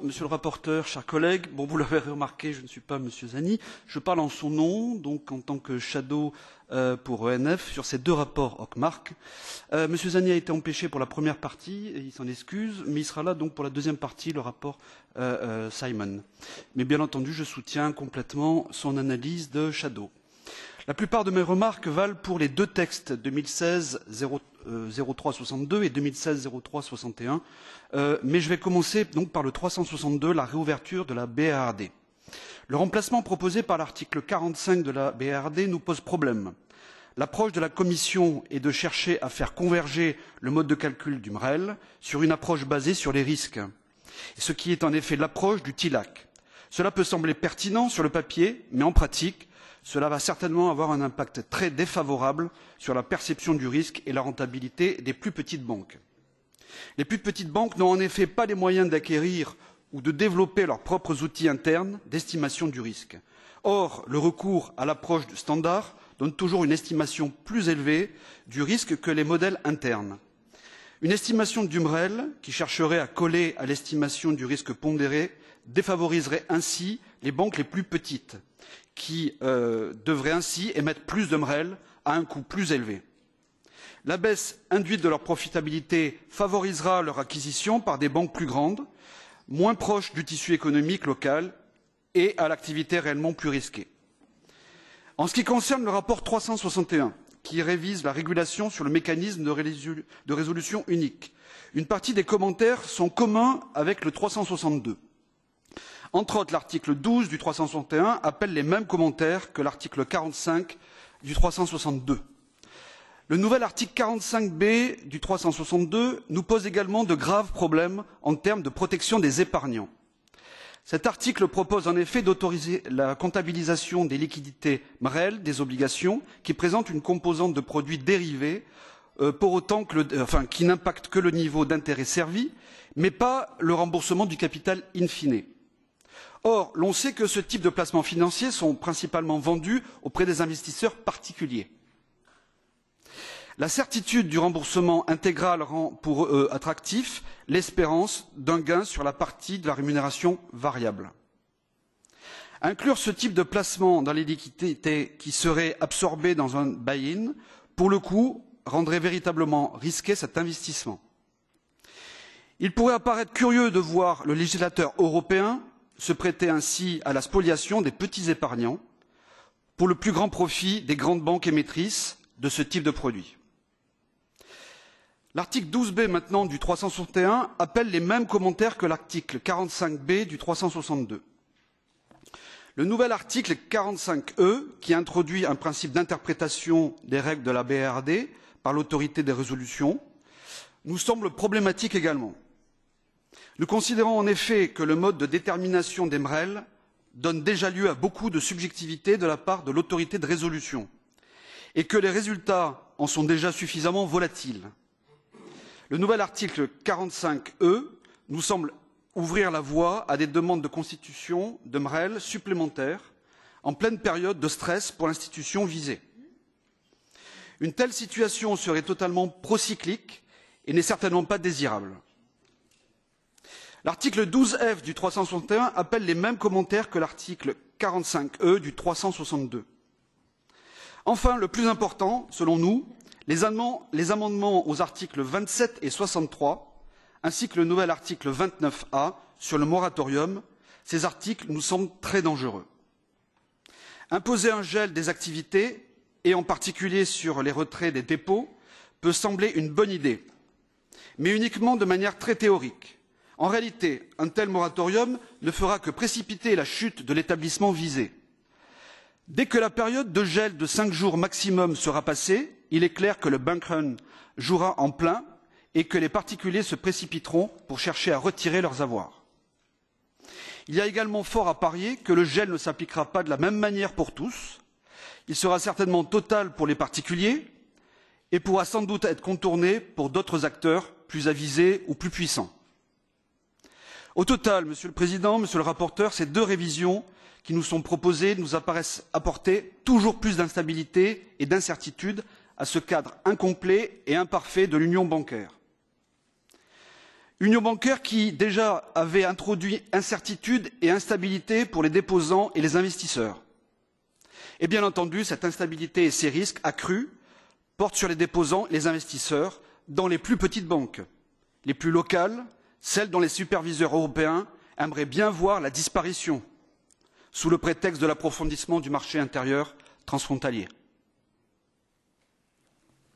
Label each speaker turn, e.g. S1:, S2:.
S1: Monsieur le rapporteur, chers collègues, vous l'avez remarqué, je ne suis pas Monsieur Zanni, je parle en son nom, donc en tant que shadow pour ENF, sur ces deux rapports Hökmark. Monsieur Zanni a été empêché pour la première partie, et il s'en excuse, mais il sera là donc pour la deuxième partie, le rapport Simon. Mais bien entendu, je soutiens complètement son analyse de shadow. La plupart de mes remarques valent pour les deux textes 2016-03-62 et 2016-03-61, mais je vais commencer donc par le 362, la réouverture de la BRRD. Le remplacement proposé par l'article 45 de la BRRD nous pose problème. L'approche de la Commission est de chercher à faire converger le mode de calcul du MREL sur une approche basée sur les risques, ce qui est en effet l'approche du TLAC. Cela peut sembler pertinent sur le papier, mais en pratique, cela va certainement avoir un impact très défavorable sur la perception du risque et la rentabilité des plus petites banques. Les plus petites banques n'ont en effet pas les moyens d'acquérir ou de développer leurs propres outils internes d'estimation du risque. Or, le recours à l'approche du standard donne toujours une estimation plus élevée du risque que les modèles internes. Une estimation du MREL, qui chercherait à coller à l'estimation du risque pondéré, défavoriserait ainsi les banques les plus petites, qui devraient ainsi émettre plus de MREL à un coût plus élevé. La baisse induite de leur profitabilité favorisera leur acquisition par des banques plus grandes, moins proches du tissu économique local et à l'activité réellement plus risquée. En ce qui concerne le rapport 361, qui révise la régulation sur le mécanisme de résolution unique, une partie des commentaires sont communs avec le 362. Entre autres, l'article 12 du 361 appelle les mêmes commentaires que l'article 45 du 362. Le nouvel article 45B du 362 nous pose également de graves problèmes en termes de protection des épargnants. Cet article propose en effet d'autoriser la comptabilisation des liquidités MREL des obligations qui présentent une composante de produits dérivés pour autant que qui n'impactent que le niveau d'intérêt servi, mais pas le remboursement du capital in fine. Or, l'on sait que ce type de placements financiers sont principalement vendus auprès des investisseurs particuliers. La certitude du remboursement intégral rend pour eux attractif l'espérance d'un gain sur la partie de la rémunération variable. Inclure ce type de placement dans les liquidités qui seraient absorbées dans un buy-in, pour le coup, rendrait véritablement risqué cet investissement. Il pourrait apparaître curieux de voir le législateur européen se prêter ainsi à la spoliation des petits épargnants pour le plus grand profit des grandes banques émettrices de ce type de produit. L'article 12B maintenant du 361 appelle les mêmes commentaires que l'article 45B du 362. Le nouvel article 45E, qui introduit un principe d'interprétation des règles de la BRRD par l'autorité des résolutions, nous semble problématique également. Nous considérons en effet que le mode de détermination des MREL donne déjà lieu à beaucoup de subjectivité de la part de l'autorité de résolution et que les résultats en sont déjà suffisamment volatiles. Le nouvel article 45E nous semble ouvrir la voie à des demandes de constitution de MREL supplémentaires en pleine période de stress pour l'institution visée. Une telle situation serait totalement procyclique et n'est certainement pas désirable. L'article 12F du 361 appelle les mêmes commentaires que l'article 45E du 362. Enfin, le plus important, selon nous, les amendements aux articles 27 et 63, ainsi que le nouvel article 29A sur le moratorium, ces articles nous semblent très dangereux. Imposer un gel des activités, et en particulier sur les retraits des dépôts, peut sembler une bonne idée, mais uniquement de manière très théorique. En réalité, un tel moratorium ne fera que précipiter la chute de l'établissement visé. Dès que la période de gel de 5 jours maximum sera passée, il est clair que le bank run jouera en plein et que les particuliers se précipiteront pour chercher à retirer leurs avoirs. Il y a également fort à parier que le gel ne s'appliquera pas de la même manière pour tous. Il sera certainement total pour les particuliers et pourra sans doute être contourné pour d'autres acteurs plus avisés ou plus puissants. Au total, Monsieur le Président, Monsieur le rapporteur, ces deux révisions qui nous sont proposées nous apparaissent apporter toujours plus d'instabilité et d'incertitude à ce cadre incomplet et imparfait de l'union bancaire. Union bancaire qui déjà avait introduit incertitude et instabilité pour les déposants et les investisseurs. Et bien entendu, cette instabilité et ces risques accrus portent sur les déposants et les investisseurs dans les plus petites banques, les plus locales, celles dont les superviseurs européens aimeraient bien voir la disparition, sous le prétexte de l'approfondissement du marché intérieur transfrontalier.